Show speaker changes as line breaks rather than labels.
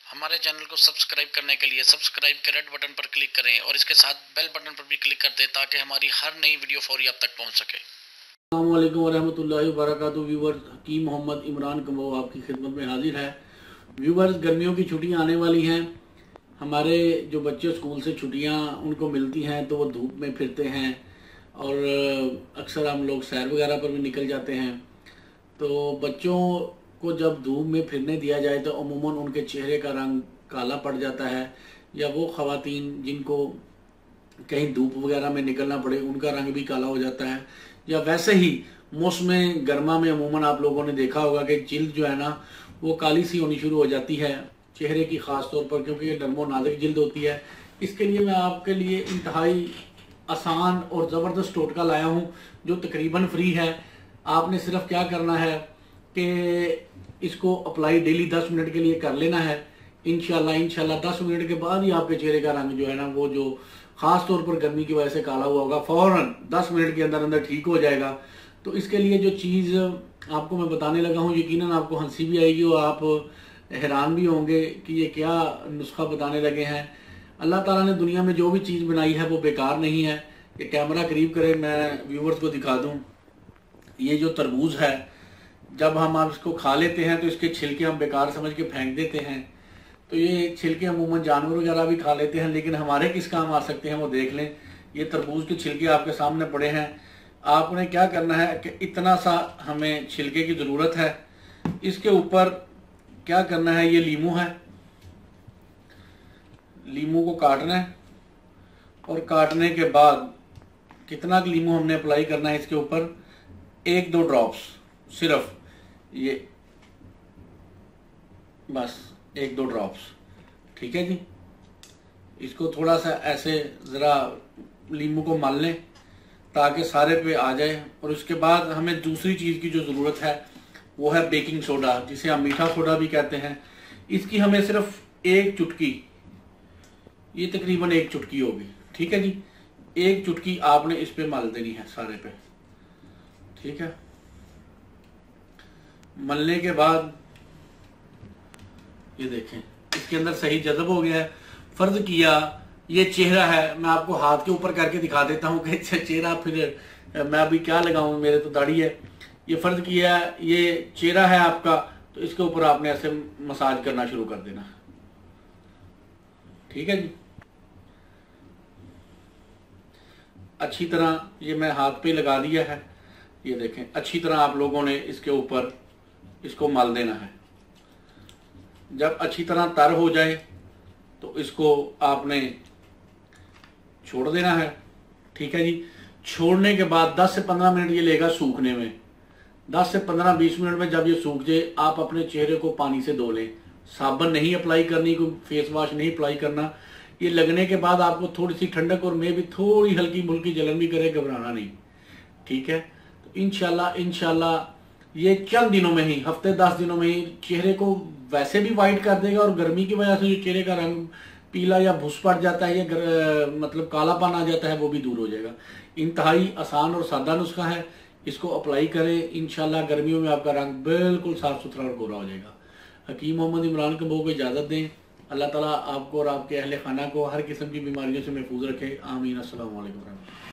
हमारे चैनल को सब्सक्राइब करने के लिए सब्सक्राइब के रेड बटन पर क्लिक करें और इसके साथ बेल बटन पर भी क्लिक कर दें ताकि हमारी हर नई वीडियो फौरी आप तक पहुंच सके।
अस्सलाम वालेकुम वरहमतुल्लाहि वबरकातुहू। व्यूवर्स, हकीम मोहम्मद इमरान कमो आपकी खिदमत में हाजिर है। व्यूवर्स, गर्मियों की छुट्टियां आने वाली हैं। हमारे जो बच्चे स्कूल से छुट्टियां उनको मिलती हैं तो वो धूप में फिरते हैं और अक्सर हम लोग सैर वगैरह पर भी निकल जाते हैं। तो बच्चों को जब धूप में फिरने दिया जाए तो अमूमन उनके चेहरे का रंग काला पड़ जाता है, या वो ख़वातीन जिनको कहीं धूप वगैरह में निकलना पड़े उनका रंग भी काला हो जाता है। या वैसे ही मौसम गर्मा में अमूमन आप लोगों ने देखा होगा कि जिल्द जो है ना वो काली सी होनी शुरू हो जाती है चेहरे की, ख़ास तौर पर क्योंकि ये नर्मो नाजुक जिल्द होती है। इसके लिए मैं आपके लिए इंतहाई आसान और ज़बरदस्त टोटका लाया हूँ जो तकरीबन फ्री है। आपने सिर्फ क्या करना है कि इसको अप्लाई डेली 10 मिनट के लिए कर लेना है। इंशाल्लाह 10 मिनट के बाद ही आपके चेहरे का रंग जो है ना वो जो खास तौर पर गर्मी की वजह से काला हुआ होगा फौरन 10 मिनट के अंदर अंदर ठीक हो जाएगा। तो इसके लिए जो चीज़ आपको मैं बताने लगा हूँ यकीनन आपको हंसी भी आएगी और आप हैरान भी होंगे कि ये क्या नुस्खा बताने लगे हैं। अल्लाह ताला ने दुनिया में जो भी चीज़ बनाई है वो बेकार नहीं है। ये कैमरा करीब करे, मैं व्यूवर्स को दिखा दूँ। ये जो तरबूज है, जब हम आप इसको खा लेते हैं तो इसके छिलके हम बेकार समझ के फेंक देते हैं। तो ये छिलके अमूमन जानवर वगैरह भी खा लेते हैं, लेकिन हमारे किस काम आ सकते हैं वो देख लें। ये तरबूज के छिलके आपके सामने पड़े हैं। आपने क्या करना है कि इतना सा हमें छिलके की ज़रूरत है। इसके ऊपर क्या करना है, ये लीमू है, लीमू को काटना है और काटने के बाद कितना लीमू हमने अप्लाई करना है इसके ऊपर, 1-2 ड्रॉप्स सिर्फ, ये बस 1-2 ड्रॉप्स, ठीक है जी। इसको थोड़ा सा ऐसे ज़रा लींबू को मल लें ताकि सारे पे आ जाए। और उसके बाद हमें दूसरी चीज़ की जो ज़रूरत है वो है बेकिंग सोडा, जिसे हम मीठा सोडा भी कहते हैं। इसकी हमें सिर्फ 1 चुटकी, ये तकरीबन 1 चुटकी होगी, ठीक है जी। 1 चुटकी आपने इस पे मल देनी है सारे पे, ठीक है। मलने के बाद ये देखें इसके अंदर सही जज़ब हो गया है। फर्ज किया ये चेहरा है, मैं आपको हाथ के ऊपर करके दिखा देता हूँ कि चेहरा, फिर मैं अभी क्या लगाऊं, मेरे तो दाढ़ी है। ये फर्ज किया ये चेहरा है आपका, तो इसके ऊपर आपने ऐसे मसाज करना शुरू कर देना, ठीक है जी। अच्छी तरह ये मैं हाथ पे लगा दिया है। ये देखें अच्छी तरह आप लोगों ने इसके ऊपर इसको मल देना है। जब अच्छी तरह तर हो जाए तो इसको आपने छोड़ देना है, ठीक है जी। छोड़ने के बाद 10 से 15 मिनट ये लेगा सूखने में। 10 से 15-20 मिनट में जब ये सूख जाए आप अपने चेहरे को पानी से धो लें। साबुन नहीं अप्लाई करनी, कोई फेस वॉश नहीं अप्लाई करना। ये लगने के बाद आपको थोड़ी सी ठंडक और में भी थोड़ी हल्की मुल्की जलन भी करे, घबराना नहीं, ठीक है। तो इंशाल्लाह ये चंद दिनों में ही, हफ्ते 10 दिनों में ही चेहरे को वैसे भी वाइट कर देगा और गर्मी की वजह से जो चेहरे का रंग पीला या भुस पड़ जाता है या मतलब कालापन आ जाता है वो भी दूर हो जाएगा। इंतहाई आसान और सादा नुस्खा है, इसको अप्लाई करें। इंशाल्लाह गर्मियों में आपका रंग बिल्कुल साफ सुथरा और गोरा हो जाएगा। हकीम मोहम्मद इमरान कमो को इजाज़त दें। अल्लाह ताला आपको और आपके अहले खाना को हर किस्म की बीमारियों से महफूज रखे। आमीन। अस्सलाम वालेकुम।